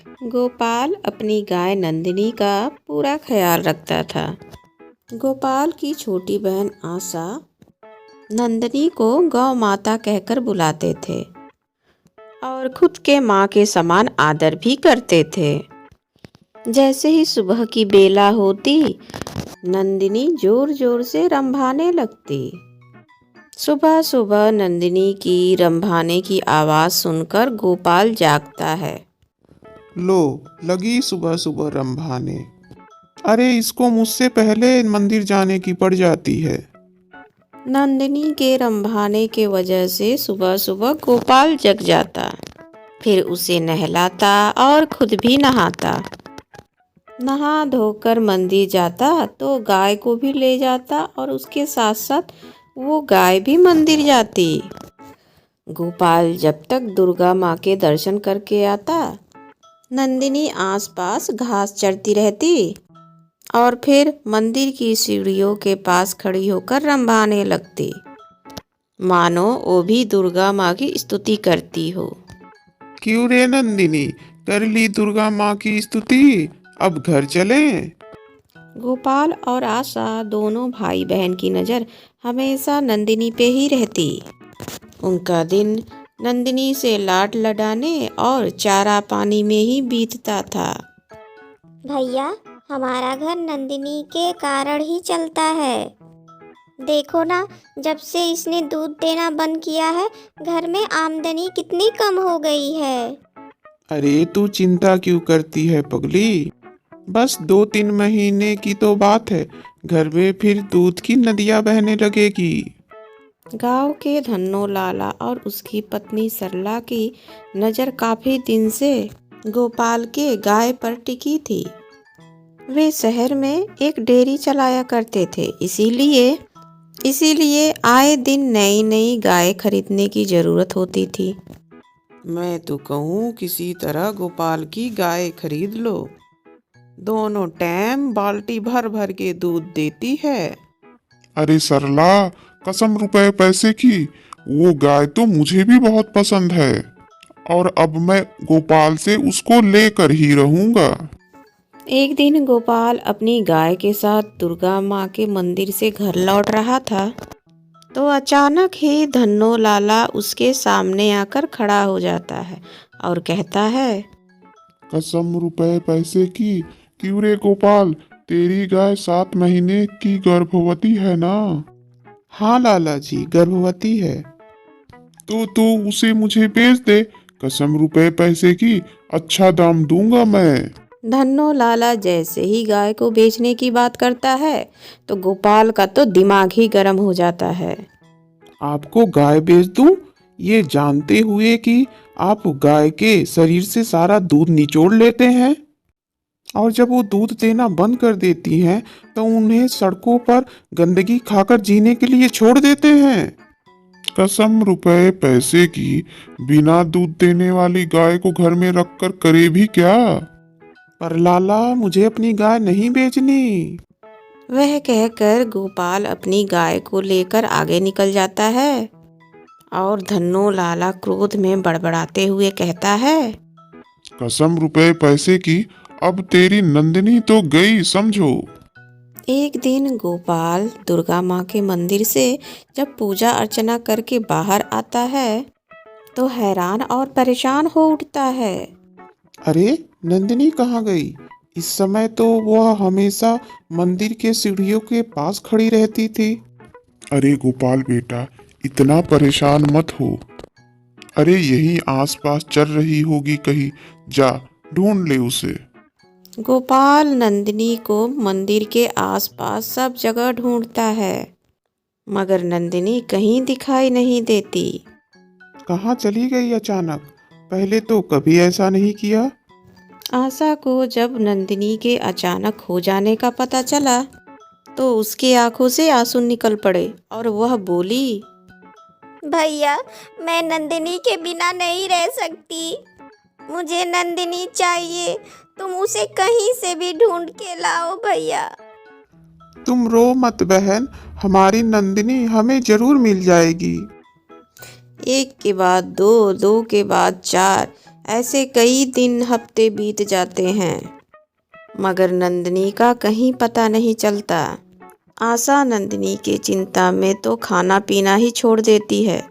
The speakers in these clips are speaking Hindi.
गोपाल अपनी गाय नंदिनी का पूरा ख्याल रखता था। गोपाल की छोटी बहन आशा नंदिनी को गौ माता कहकर बुलाते थे और खुद के माँ के समान आदर भी करते थे। जैसे ही सुबह की बेला होती, नंदिनी जोर जोर से रंभाने लगती। सुबह सुबह नंदिनी की रंभाने की आवाज़ सुनकर गोपाल जागता है। लो लगी सुबह सुबह रंभाने। अरे इसको मुझसे पहले मंदिर जाने की पड़ जाती है। नंदिनी के रंभाने के वजह से सुबह सुबह गोपाल जग जाता, फिर उसे नहलाता और खुद भी नहाता। नहा धोकर मंदिर जाता तो गाय को भी ले जाता और उसके साथ साथ वो गाय भी मंदिर जाती। गोपाल जब तक दुर्गा माँ के दर्शन करके आता, नंदिनी आसपास घास चरती रहती और फिर मंदिर की सीढ़ियों के पास खड़ी होकर रंभाने लगती, मानो वो भी दुर्गा माँ की स्तुति करती हो। क्यों रे नंदिनी, कर ली दुर्गा माँ की स्तुति, अब घर चलें? गोपाल और आशा दोनों भाई बहन की नज़र हमेशा नंदिनी पे ही रहती। उनका दिन नंदिनी से लाड लडाने और चारा पानी में ही बीतता था। भैया, हमारा घर नंदिनी के कारण ही चलता है। देखो ना, जब से इसने दूध देना बंद किया है, घर में आमदनी कितनी कम हो गई है। अरे तू चिंता क्यों करती है पगली, बस 2-3 महीने की तो बात है, घर में फिर दूध की नदियाँ बहने लगेगी। गांव के धन्नो लाला और उसकी पत्नी सरला की नज़र काफ़ी दिन से गोपाल के गाय पर टिकी थी। वे शहर में एक डेयरी चलाया करते थे, इसीलिए आए दिन नई नई गाय खरीदने की ज़रूरत होती थी। मैं तो कहूँ किसी तरह गोपाल की गाय खरीद लो, दोनों टाइम बाल्टी भर भर के दूध देती है। अरे सरला, कसम रुपए पैसे की, वो गाय तो मुझे भी बहुत पसंद है और अब मैं गोपाल से उसको लेकर ही रहूंगा। एक दिन गोपाल अपनी गाय के साथ दुर्गा माँ के मंदिर से घर लौट रहा था, तो अचानक ही धन्नो लाला उसके सामने आकर खड़ा हो जाता है और कहता है, कसम रुपए पैसे की, क्यों रे गोपाल, तेरी गाय 7 महीने की गर्भवती है ना? हाँ लाला जी, गर्भवती है। तो उसे मुझे बेच दे, कसम रुपए पैसे की, अच्छा दाम दूंगा मैं। धन्नो लाला जैसे ही गाय को बेचने की बात करता है तो गोपाल का तो दिमाग ही गर्म हो जाता है। आपको गाय बेच दूं, ये जानते हुए कि आप गाय के शरीर से सारा दूध निचोड़ लेते हैं और जब वो दूध देना बंद कर देती हैं तो उन्हें सड़कों पर गंदगी खाकर जीने के लिए छोड़ देते हैं। कसम रुपए पैसे की, बिना दूध देने वाली गाय को घर में रखकर करे भी क्या? पर लाला, मुझे अपनी गाय नहीं बेचनी। वह कहकर गोपाल अपनी गाय को लेकर आगे निकल जाता है और धन्नो लाला क्रोध में बड़बड़ाते हुए कहता है, कसम रुपए पैसे की, अब तेरी नंदिनी तो गई समझो। एक दिन गोपाल दुर्गा माँ के मंदिर से जब पूजा अर्चना करके बाहर आता है तो हैरान और परेशान हो उठता है। अरे नंदिनी कहाँ गई? इस समय तो वह हमेशा मंदिर के सीढ़ियों के पास खड़ी रहती थी। अरे गोपाल बेटा, इतना परेशान मत हो, अरे यहीं आसपास चल रही होगी कहीं, जा ढूंढ ले उसे। गोपाल नंदिनी को मंदिर के आसपास सब जगह ढूंढता है, मगर नंदिनी कहीं दिखाई नहीं देती। कहाँ चली गई अचानक? पहले तो कभी ऐसा नहीं किया। आशा को जब नंदिनी के अचानक हो जाने का पता चला तो उसकी आंखों से आंसू निकल पड़े और वह बोली, भैया, मैं नंदिनी के बिना नहीं रह सकती। मुझे नंदिनी चाहिए, तुम उसे कहीं से भी ढूंढ के लाओ भैया। तुम रो मत बहन, हमारी नंदिनी हमें जरूर मिल जाएगी। एक के बाद दो, दो के बाद चार, ऐसे कई दिन हफ्ते बीत जाते हैं मगर नंदिनी का कहीं पता नहीं चलता। आशा नंदिनी की चिंता में तो खाना पीना ही छोड़ देती है।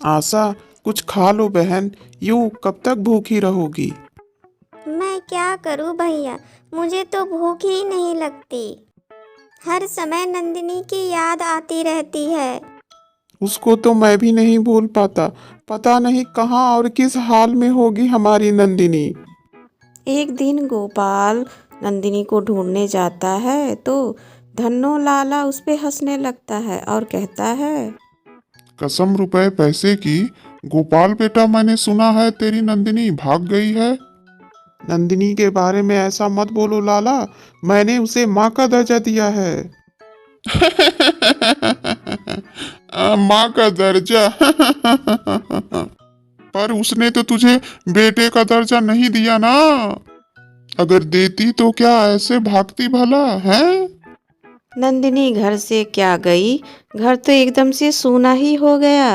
आशा, कुछ खा लो बहन, यूं कब तक भूखी रहोगी? मैं क्या करूं भैया, मुझे तो भूख ही नहीं लगती। हर समय नंदिनी की याद आती रहती है। उसको तो मैं भी नहीं भूल पाता। पता नहीं कहाँ और किस हाल में होगी हमारी नंदिनी। एक दिन गोपाल नंदिनी को ढूंढने जाता है तो धन्नो लाला उस पे हंसने लगता है और कहता है, कसम रुपए पैसे की, गोपाल बेटा, मैंने सुना है तेरी नंदिनी भाग गई है। नंदिनी के बारे में ऐसा मत बोलो लाला, मैंने उसे माँ का दर्जा दिया है। माँ का दर्जा। पर उसने तो तुझे बेटे का दर्जा नहीं दिया ना। अगर देती तो क्या ऐसे भागती भला है? नंदिनी घर से क्या गई, घर तो एकदम से सूना ही हो गया।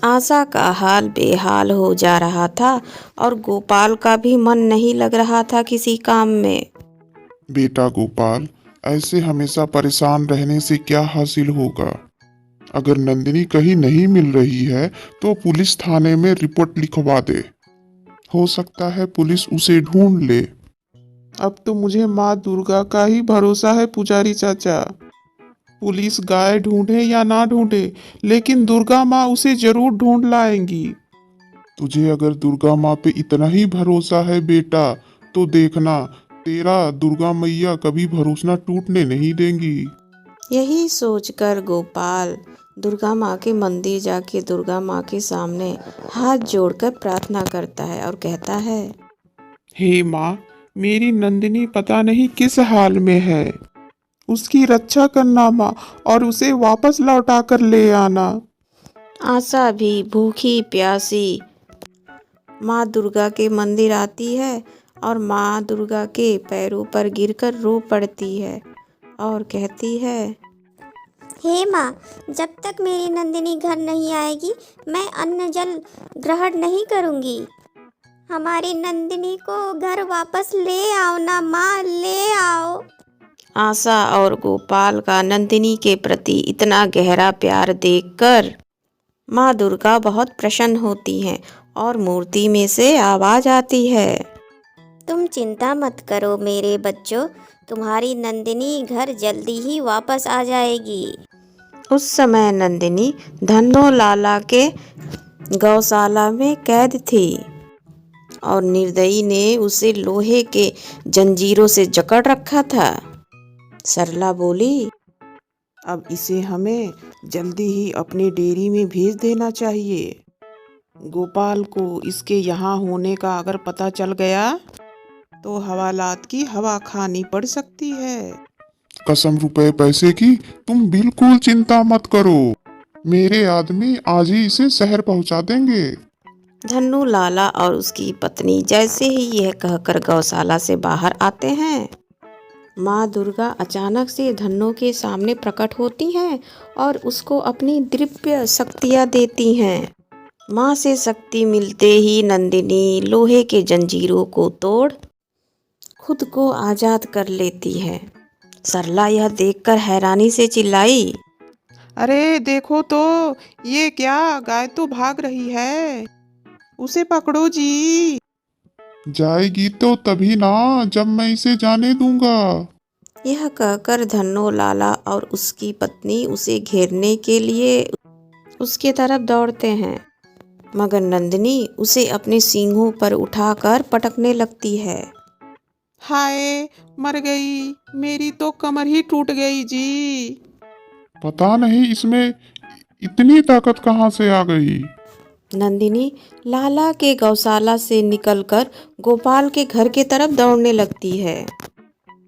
आशा का हाल बेहाल हो जा रहा था और गोपाल का भी मन नहीं लग रहा था किसी काम में। बेटा गोपाल, ऐसे हमेशा परेशान रहने से क्या हासिल होगा? अगर नंदिनी कहीं नहीं मिल रही है तो पुलिस थाने में रिपोर्ट लिखवा दे। हो सकता है पुलिस उसे ढूंढ ले। अब तो मुझे माँ दुर्गा का ही भरोसा है पुजारी चाचा। पुलिस गाय ढूंढे या ना ढूंढे, लेकिन दुर्गा माँ उसे जरूर ढूंढ लाएंगी। तुझे अगर दुर्गा माँ पे इतना ही भरोसा है बेटा, तो देखना तेरा दुर्गा मैया कभी भरोसा टूटने नहीं देंगी। यही सोचकर गोपाल दुर्गा माँ के मंदिर जाके दुर्गा माँ के सामने हाथ जोड़कर प्रार्थना करता है और कहता है, हे माँ, मेरी नंदिनी पता नहीं किस हाल में है। उसकी रक्षा करना माँ, और उसे वापस लौटा कर ले आना। आशा भी भूखी प्यासी माँ दुर्गा के मंदिर आती है और माँ दुर्गा के पैरों पर गिरकर रो पड़ती है और कहती है, हे माँ, जब तक मेरी नंदिनी घर नहीं आएगी मैं अन्न जल ग्रहण नहीं करूँगी। हमारी नंदिनी को घर वापस ले आओ ना माँ, ले आओ। आशा और गोपाल का नंदिनी के प्रति इतना गहरा प्यार देखकर माँ दुर्गा बहुत प्रसन्न होती हैं और मूर्ति में से आवाज आती है, तुम चिंता मत करो मेरे बच्चों, तुम्हारी नंदिनी घर जल्दी ही वापस आ जाएगी। उस समय नंदिनी धन्नो लाला के गौशाला में कैद थी और निर्दयी ने उसे लोहे के जंजीरों से जकड़ रखा था। सरला बोली, अब इसे हमें जल्दी ही अपनी डेयरी में भेज देना चाहिए। गोपाल को इसके यहाँ होने का अगर पता चल गया तो हवालात की हवा खानी पड़ सकती है। कसम रुपए पैसे की, तुम बिल्कुल चिंता मत करो। मेरे आदमी आज ही इसे शहर पहुंचा देंगे। धन्नू लाला और उसकी पत्नी जैसे ही यह कहकर गौशाला से बाहर आते हैं, माँ दुर्गा अचानक से धन्नो के सामने प्रकट होती हैं और उसको अपनी दिव्य शक्तियाँ देती हैं। माँ से शक्ति मिलते ही नंदिनी लोहे के जंजीरों को तोड़ खुद को आजाद कर लेती है। सरला यह देखकर हैरानी से चिल्लाई, अरे देखो तो, ये क्या, गाय तो भाग रही है। उसे पकड़ो जी। जाएगी तो तभी ना जब मैं इसे जाने दूंगा। यह कहकर धन्नो लाला और उसकी पत्नी उसे घेरने के लिए उसके तरफ दौड़ते हैं, मगर नंदिनी उसे अपने सींगों पर उठाकर पटकने लगती है। हाय, मर गई, मेरी तो कमर ही टूट गई जी। पता नहीं इसमें इतनी ताकत कहाँ से आ गई। नंदिनी लाला के गौशाला से निकलकर गोपाल के घर के तरफ दौड़ने लगती है,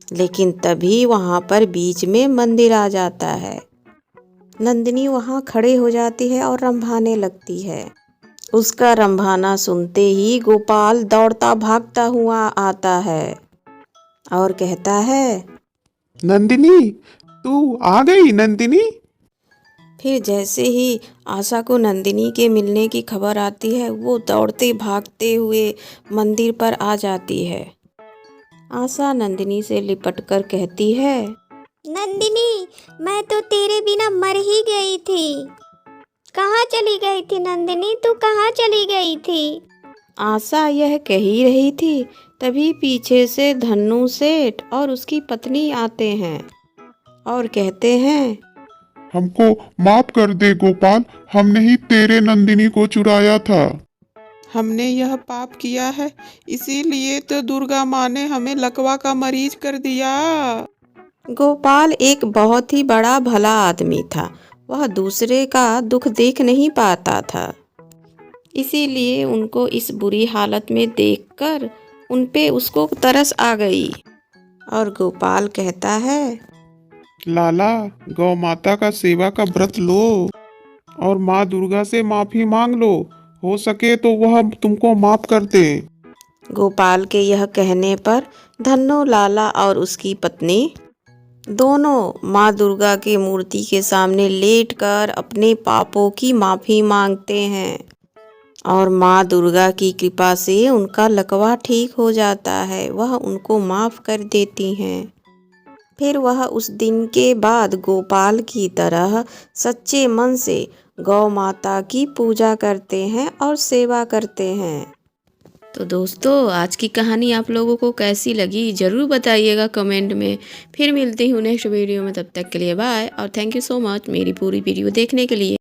लेकिन तभी वहां पर बीच में मंदिर आ जाता है। नंदिनी वहां खड़े हो जाती है और रंभाने लगती है। उसका रंभाना सुनते ही गोपाल दौड़ता भागता हुआ आता है और कहता है, नंदिनी, तू आ गई नंदिनी। फिर जैसे ही आशा को नंदिनी के मिलने की खबर आती है, वो दौड़ते भागते हुए मंदिर पर आ जाती है। आशा नंदिनी से लिपट कर कहती है, नंदिनी, मैं तो तेरे बिना मर ही गई थी। कहाँ चली गई थी नंदिनी, तू कहाँ चली गई थी? आशा यह कह ही रही थी, तभी पीछे से धन्नू सेठ और उसकी पत्नी आते हैं और कहते हैं, हमको माफ कर दे गोपाल, हमने ही तेरे नंदिनी को चुराया था। हमने यह पाप किया है, इसीलिए तो दुर्गा माँ ने हमें लकवा का मरीज कर दिया। गोपाल एक बहुत ही बड़ा भला आदमी था। वह दूसरे का दुख देख नहीं पाता था, इसीलिए उनको इस बुरी हालत में देखकर उन पे उसको तरस आ गई। और गोपाल कहता है, लाला, गौ माता का सेवा का व्रत लो और माँ दुर्गा से माफी मांग लो, हो सके तो वह तुमको माफ कर दे। गोपाल के यह कहने पर धन्नो लाला और उसकी पत्नी दोनों माँ दुर्गा की मूर्ति के सामने लेटकर अपने पापों की माफी मांगते हैं और माँ दुर्गा की कृपा से उनका लकवा ठीक हो जाता है। वह उनको माफ कर देती हैं। फिर वह उस दिन के बाद गोपाल की तरह सच्चे मन से गौ माता की पूजा करते हैं और सेवा करते हैं। तो दोस्तों, आज की कहानी आप लोगों को कैसी लगी ज़रूर बताइएगा कमेंट में। फिर मिलती हूँ नेक्स्ट वीडियो में, तब तक के लिए बाय और थैंक यू सो मच मेरी पूरी वीडियो देखने के लिए।